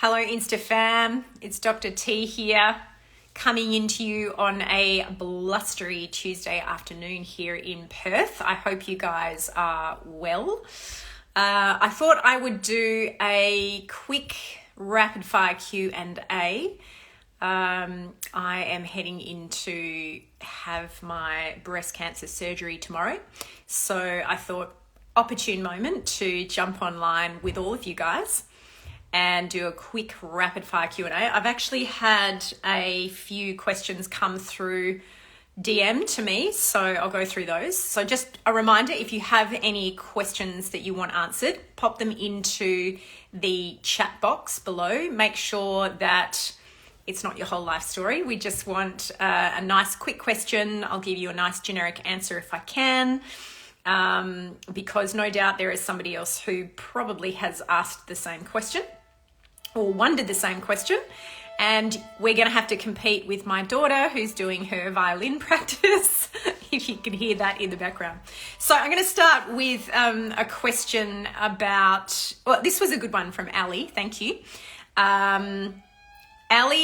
Hello Insta fam, it's Dr. T here, coming into you on a blustery Tuesday afternoon here in Perth. I hope you guys are well. I thought I would do a quick rapid fire Q&A. I am heading in to have my breast cancer surgery tomorrow. So I thought opportune moment to jump online with all of you guys and do a quick rapid fire Q&A. I've actually had a few questions come through DM to me, so I'll go through those. So just a reminder, if you have any questions that you want answered, pop them into the chat box below. Make sure that it's not your whole life story. We just want a nice quick question. I'll give you a nice generic answer if I can, because no doubt there is somebody else who probably has asked the same question or wondered the same question, and we're going to have to compete with my daughter who's doing her violin practice, if you can hear that in the background. So I'm going to start with a question about, well, this was a good one from Ali, thank you. Ali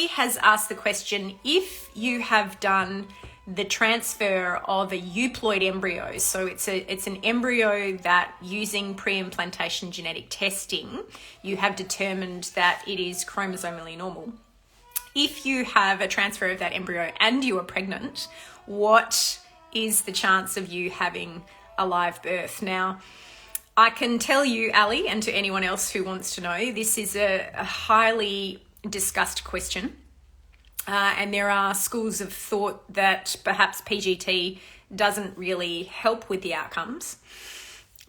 has asked the question, if you have done the transfer of a euploid embryo, so it's an embryo that, using pre-implantation genetic testing, you have determined that it is chromosomally normal. If you have a transfer of that embryo and you are pregnant, what is the chance of you having a live birth? Now, I can tell you, Ali, and to anyone else who wants to know, this is a highly discussed question. And there are schools of thought that perhaps PGT doesn't really help with the outcomes.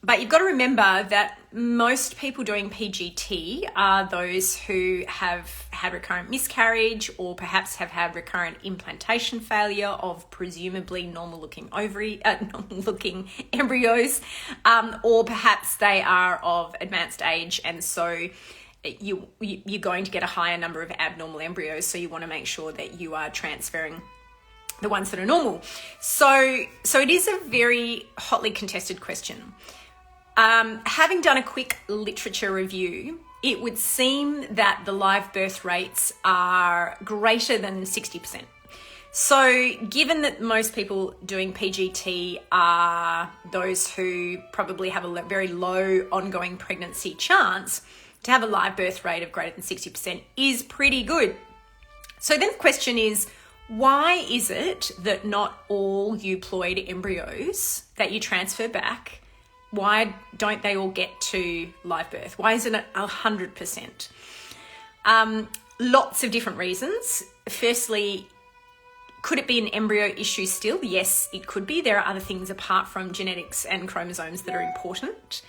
But you've got to remember that most people doing PGT are those who have had recurrent miscarriage, or perhaps have had recurrent implantation failure of presumably normal-looking embryos, or perhaps they are of advanced age, and so you're going to get a higher number of abnormal embryos, so you want to make sure that you are transferring the ones that are normal. So it is a very hotly contested question. Having done a quick literature review, it would seem that the live birth rates are greater than 60%. So given that most people doing PGT are those who probably have a very low ongoing pregnancy chance, to have a live birth rate of greater than 60% is pretty good. So then the question is, why is it that not all euploid embryos that you transfer back, why don't they all get to live birth? Why isn't it 100%? Lots of different reasons. Firstly, could it be an embryo issue still? Yes, it could be. There are other things apart from genetics and chromosomes that are important.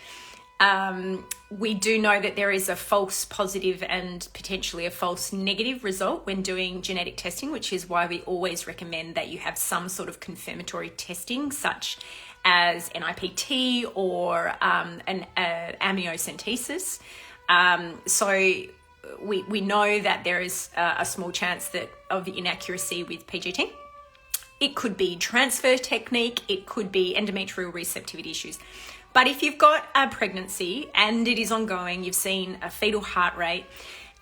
We do know that there is a false positive and potentially a false negative result when doing genetic testing, which is why we always recommend that you have some sort of confirmatory testing, such as NIPT or an amniocentesis. So we know that there is a small chance of inaccuracy with PGT. It could be transfer technique, it could be endometrial receptivity issues. But if you've got a pregnancy and it is ongoing, you've seen a fetal heart rate,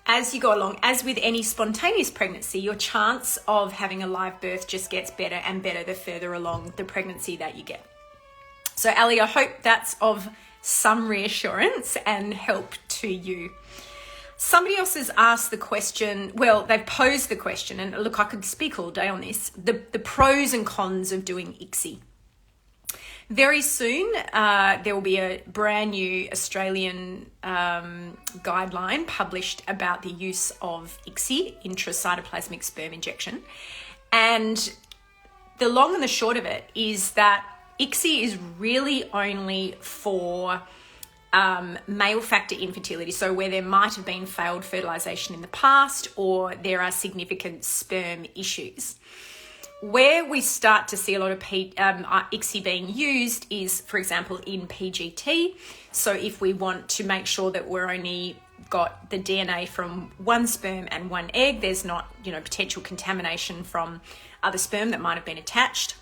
as you go along, as with any spontaneous pregnancy, your chance of having a live birth just gets better and better the further along the pregnancy that you get. So Ali, I hope that's of some reassurance and help to you. Somebody else has asked the question, well, they've posed the question, and look, I could speak all day on this, the pros and cons of doing ICSI. Very soon, there will be a brand new Australian guideline published about the use of ICSI, intracytoplasmic sperm injection. And the long and the short of it is that ICSI is really only for male factor infertility, so where there might have been failed fertilization in the past or there are significant sperm issues. Where we start to see a lot of ICSI being used is, for example, in PGT. So if we want to make sure that we're only got the DNA from one sperm and one egg, there's not, potential contamination from other sperm that might have been attached,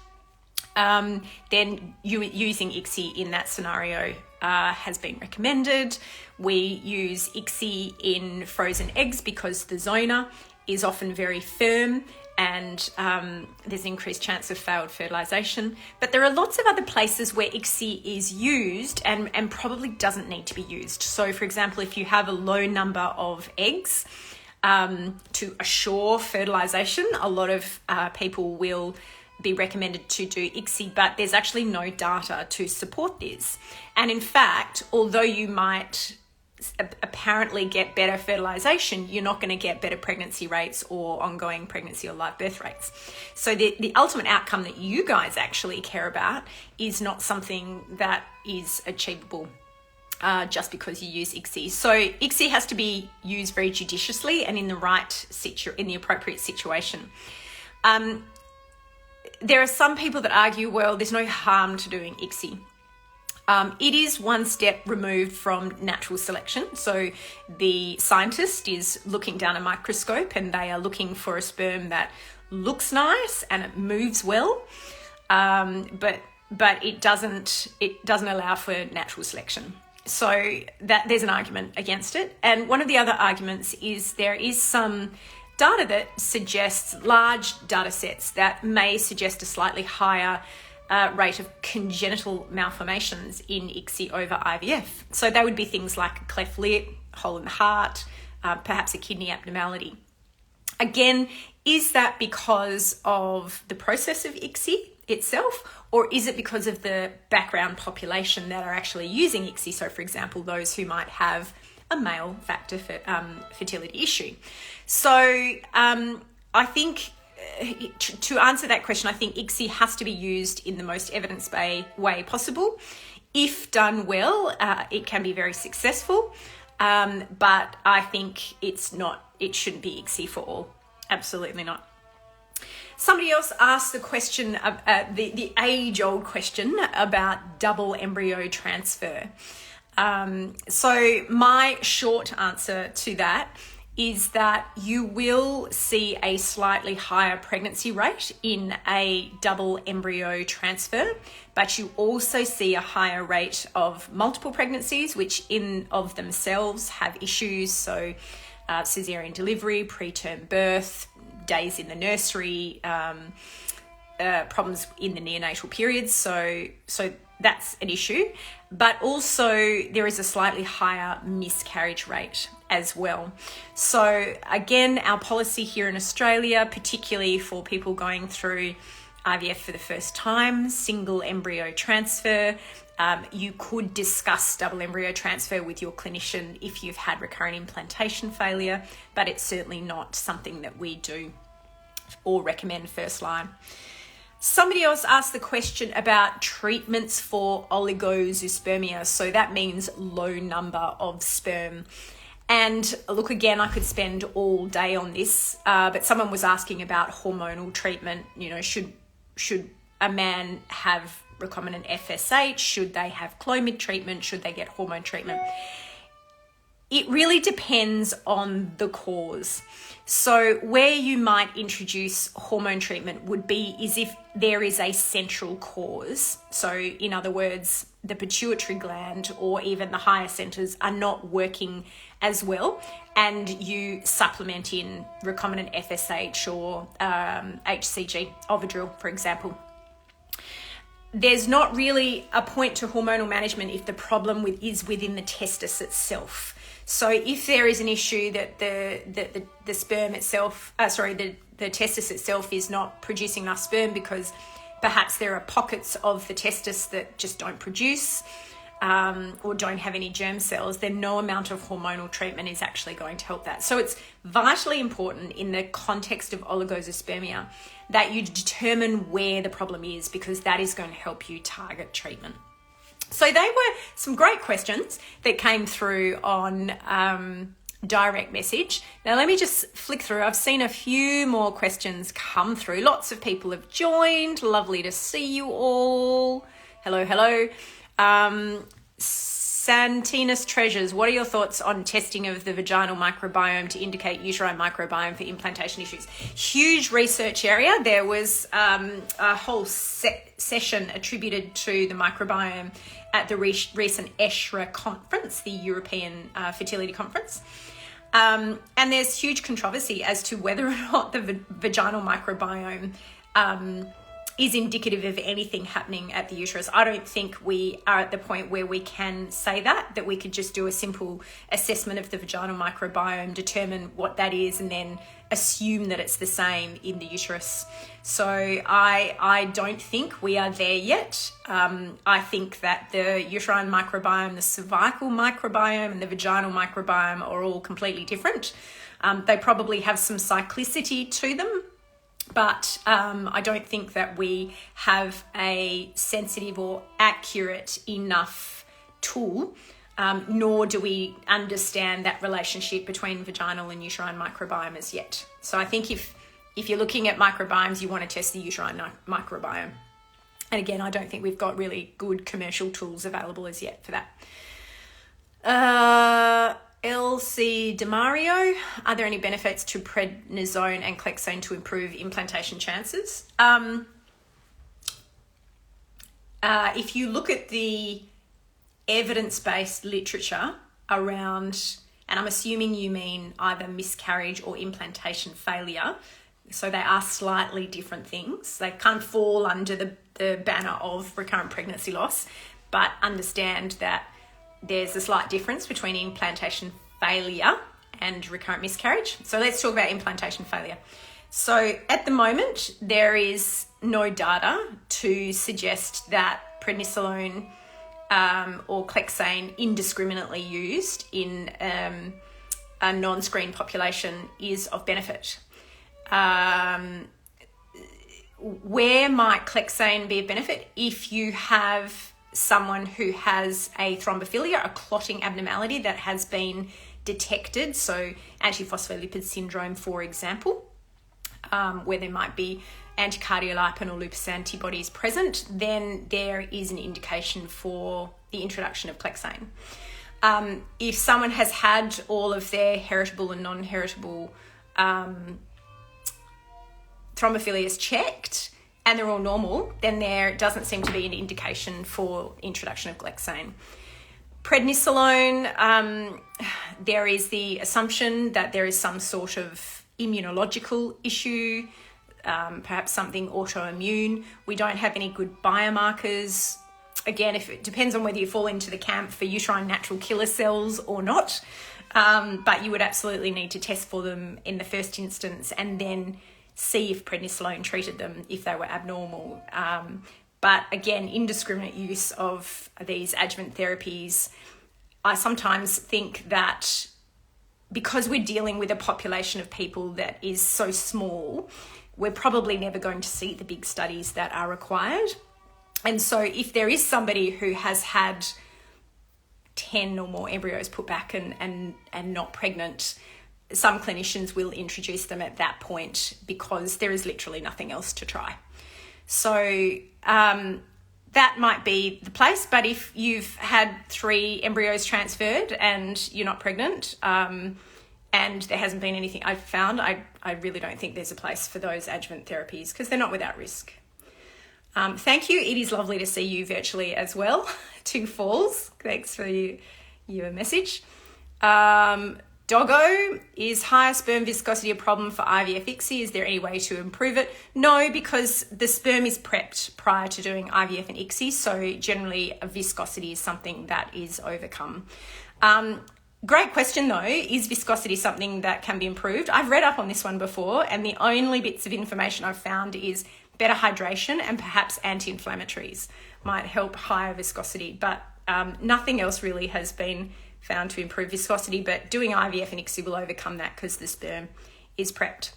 then using ICSI in that scenario has been recommended. We use ICSI in frozen eggs because the zona is often very firm and there's an increased chance of failed fertilization. But there are lots of other places where ICSI is used and probably doesn't need to be used. So for example, if you have a low number of eggs, to assure fertilization, a lot of people will be recommended to do ICSI, but there's actually no data to support this. And in fact, although you might apparently get better fertilization, you're not going to get better pregnancy rates or ongoing pregnancy or live birth rates. So the ultimate outcome that you guys actually care about is not something that is achievable just because you use ICSI. So ICSI has to be used very judiciously and in the appropriate situation. There are some people that argue, well, there's no harm to doing ICSI. It is one step removed from natural selection. So the scientist is looking down a microscope and they are looking for a sperm that looks nice and it moves well, but it doesn't allow for natural selection. So that there's an argument against it. And one of the other arguments is there is some data that suggests large data sets that may suggest a slightly higher rate of congenital malformations in ICSI over IVF. So they would be things like a cleft lip, hole in the heart, perhaps a kidney abnormality. Again, is that because of the process of ICSI itself, or is it because of the background population that are actually using ICSI? So for example, those who might have a male factor for fertility issue. So I think to answer that question, I think ICSI has to be used in the most evidence-based way possible. If done well, it can be very successful, but I think it shouldn't be ICSI for all. Absolutely not. Somebody else asked the question, the age-old question about double embryo transfer. So my short answer to that is that you will see a slightly higher pregnancy rate in a double embryo transfer, but you also see a higher rate of multiple pregnancies, which in of themselves have issues. So cesarean delivery, preterm birth, days in the nursery, problems in the neonatal periods. So that's an issue, but also there is a slightly higher miscarriage rate as well. So again, our policy here in Australia, particularly for people going through IVF for the first time, single embryo transfer, you could discuss double embryo transfer with your clinician if you've had recurrent implantation failure, but it's certainly not something that we do or recommend first line. Somebody else asked the question about treatments for oligozoospermia. So that means low number of sperm. And look, again, I could spend all day on this, but someone was asking about hormonal treatment. You know, should a man have recombinant FSH? Should they have Clomid treatment? Should they get hormone treatment? It really depends on the cause. So where you might introduce hormone treatment would be is if there is a central cause. So in other words, the pituitary gland or even the higher centers are not working as well, and you supplement in recombinant FSH or HCG, Ovidrel, for example. There's not really a point to hormonal management if the problem is within the testis itself. So if there is an issue that the sperm itself, the testis itself is not producing enough sperm because perhaps there are pockets of the testis that just don't produce or don't have any germ cells, then no amount of hormonal treatment is actually going to help that. So it's vitally important in the context of oligozoospermia that you determine where the problem is, because that is going to help you target treatment. So they were some great questions that came through on direct message. Now let me just flick through. I've seen a few more questions come through. Lots of people have joined. Lovely to see you all. Hello, hello. Santina's Treasures, what are your thoughts on testing of the vaginal microbiome to indicate uterine microbiome for implantation issues? Huge research area. There was a whole session attributed to the microbiome at the recent ESHRA conference, the European Fertility Conference. And there's huge controversy as to whether or not the vaginal microbiome is indicative of anything happening at the uterus. I don't think we are at the point where we can say that we could just do a simple assessment of the vaginal microbiome, determine what that is, and then assume that it's the same in the uterus. So I don't think we are there yet. I think that the uterine microbiome, the cervical microbiome, and the vaginal microbiome are all completely different. They probably have some cyclicity to them, but I don't think that we have a sensitive or accurate enough tool, nor do we understand that relationship between vaginal and uterine microbiome as yet. So I think if you're looking at microbiomes, you want to test the uterine microbiome. And again, I don't think we've got really good commercial tools available as yet for that. LC DeMario, are there any benefits to prednisone and clexane to improve implantation chances? If you look at the evidence-based literature around, and I'm assuming you mean either miscarriage or implantation failure, so they are slightly different things. They kind of fall under the banner of recurrent pregnancy loss, but understand that there's a slight difference between implantation failure and recurrent miscarriage. So let's talk about implantation failure. So at the moment, there is no data to suggest that prednisolone or clexane indiscriminately used in a non-screened population is of benefit. Where might clexane be of benefit? If you have someone who has a thrombophilia, a clotting abnormality that has been detected, so antiphospholipid syndrome, for example, where there might be anticardiolipin or lupus antibodies present, then there is an indication for the introduction of clexane. If someone has had all of their heritable and non-heritable thrombophilias checked and they're all normal, then there doesn't seem to be an indication for introduction of clexane. Prednisolone, there is the assumption that there is some sort of immunological issue, perhaps something autoimmune. We don't have any good biomarkers. Again, if it depends on whether you fall into the camp for uterine natural killer cells or not, but you would absolutely need to test for them in the first instance and then see if prednisolone treated them if they were abnormal. But again, indiscriminate use of these adjuvant therapies, I sometimes think that because we're dealing with a population of people that is so small, we're probably never going to see the big studies that are required. And so if there is somebody who has had 10 or more embryos put back and not pregnant, some clinicians will introduce them at that point because there is literally nothing else to try. So that might be the place, but if you've had 3 embryos transferred and you're not pregnant, and there hasn't been anything I've found, I really don't think there's a place for those adjuvant therapies because they're not without risk. Thank you. It is lovely to see you virtually as well. 2 falls. Thanks for your message. Doggo, is higher sperm viscosity a problem for IVF ICSI? Is there any way to improve it? No, because the sperm is prepped prior to doing IVF and ICSI, so generally a viscosity is something that is overcome. Great question though, is viscosity something that can be improved? I've read up on this one before, and the only bits of information I've found is better hydration and perhaps anti-inflammatories might help higher viscosity, but nothing else really has been found to improve viscosity, but doing IVF and ICSI will overcome that because the sperm is prepped.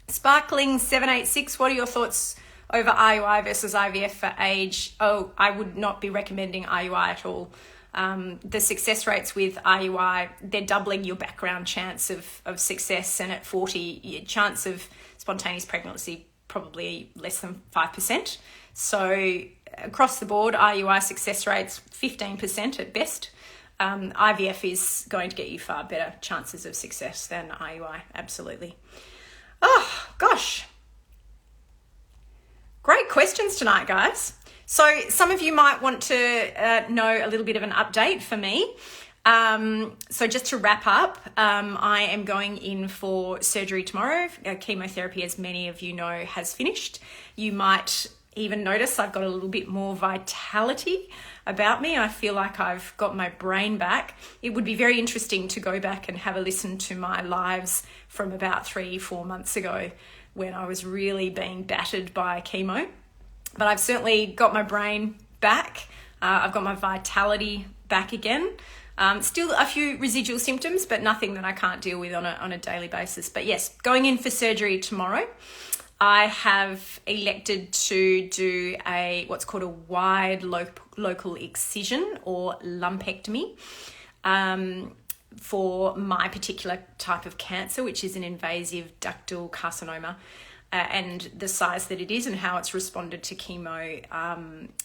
Sparkling 786, what are your thoughts over IUI versus IVF for age? Oh, I would not be recommending IUI at all. The success rates with IUI, they're doubling your background chance of success, and at 40, your chance of spontaneous pregnancy probably less than 5%. So across the board, IUI success rates 15% at best. IVF is going to get you far better chances of success than IUI, absolutely. Oh, gosh. Great questions tonight, guys. So some of you might want to know a little bit of an update for me. So just to wrap up, I am going in for surgery tomorrow. Chemotherapy, as many of you know, has finished. You might even notice I've got a little bit more vitality about me. I feel like I've got my brain back. It would be very interesting to go back and have a listen to my lives from about 3-4 months ago when I was really being battered by chemo. But I've certainly got my brain back. I've got my vitality back again. Still a few residual symptoms, but nothing that I can't deal with on a daily basis. But yes, going in for surgery tomorrow. I have elected to do what's called a wide local excision or lumpectomy for my particular type of cancer, which is an invasive ductal carcinoma. And the size that it is and how it's responded to chemo,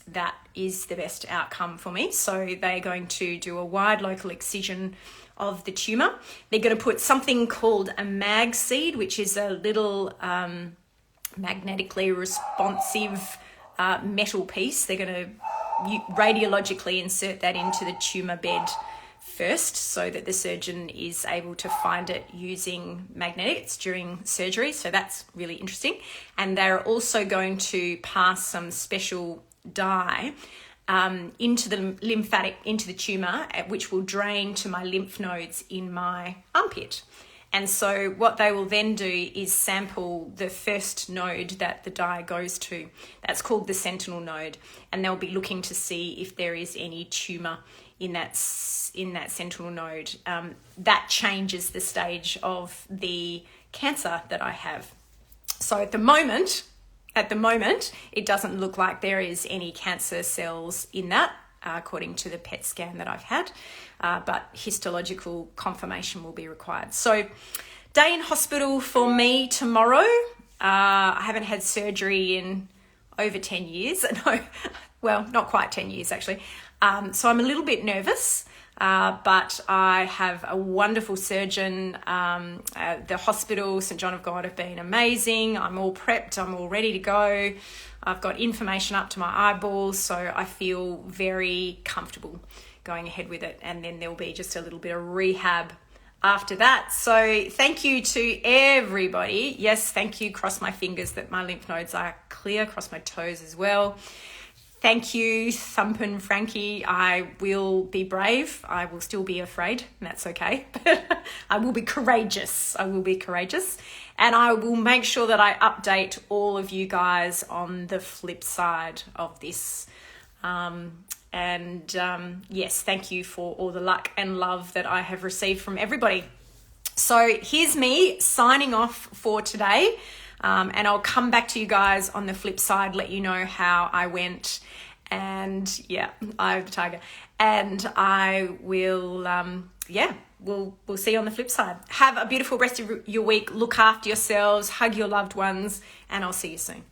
that is the best outcome for me. So they're going to do a wide local excision of the tumour. They're going to put something called a mag seed, which is a little magnetically responsive metal piece. They're going to radiologically insert that into the tumour bed first so that the surgeon is able to find it using magnetics during surgery. So that's really interesting. And they're also going to pass some special dye into the tumour, which will drain to my lymph nodes in my armpit. And so what they will then do is sample the first node that the dye goes to. That's called the sentinel node. And they'll be looking to see if there is any tumour in that sentinel node. That changes the stage of the cancer that I have. So at the moment, it doesn't look like there is any cancer cells in that, according to the PET scan that I've had, but histological confirmation will be required. So day in hospital for me tomorrow. I haven't had surgery in over 10 years. No, well, not quite 10 years actually. So I'm a little bit nervous, but I have a wonderful surgeon. The hospital, St John of God, have been amazing. I'm all prepped. I'm all ready to go. I've got information up to my eyeballs, so I feel very comfortable going ahead with it. And then there'll be just a little bit of rehab after that. So thank you to everybody. Yes, thank you. Cross my fingers that my lymph nodes are clear. Cross my toes as well. Thank you, Thumpin' Frankie. I will be brave. I will still be afraid, and that's okay. But I will be courageous. And I will make sure that I update all of you guys on the flip side of this. Yes, thank you for all the luck and love that I have received from everybody. So here's me signing off for today. And I'll come back to you guys on the flip side, let you know how I went. And yeah, I have the tiger. And I will, we'll see you on the flip side. Have a beautiful rest of your week. Look after yourselves, hug your loved ones, and I'll see you soon.